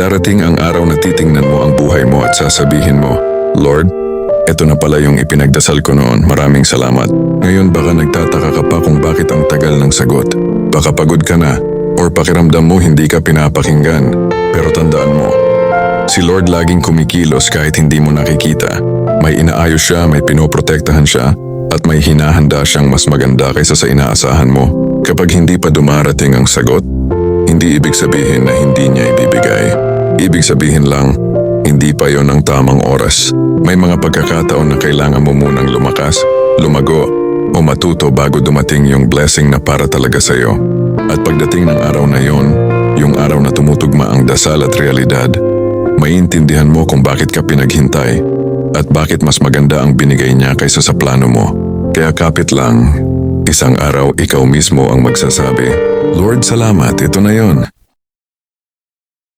Darating ang araw na titingnan mo ang buhay mo at sasabihin mo, Lord, eto na pala yung ipinagdasal ko noon, maraming salamat. Ngayon baka nagtataka ka pa kung bakit ang tagal ng sagot. Baka pagod ka na, or pakiramdam mo hindi ka pinapakinggan. Pero tandaan mo, si Lord laging kumikilos kahit hindi mo nakikita. May inaayos siya, may pinoprotektahan siya, at may hinahanda siyang mas maganda kaysa sa inaasahan mo. Kapag hindi pa dumarating ang sagot, hindi ibig sabihin na hindi niya ibibigay. Ibig sabihin lang, hindi pa yon ang tamang oras. May mga pagkakataon na kailangan mo munang lumakas, lumago, o matuto bago dumating yung blessing na para talaga sa'yo. At pagdating ng araw na yon, yung araw na tumutugma ang dasal at realidad, maiintindihan mo kung bakit ka pinaghintay at bakit mas maganda ang binigay niya kaysa sa plano mo. Kaya kapit lang, isang araw ikaw mismo ang magsasabi, Lord, salamat, ito na yon.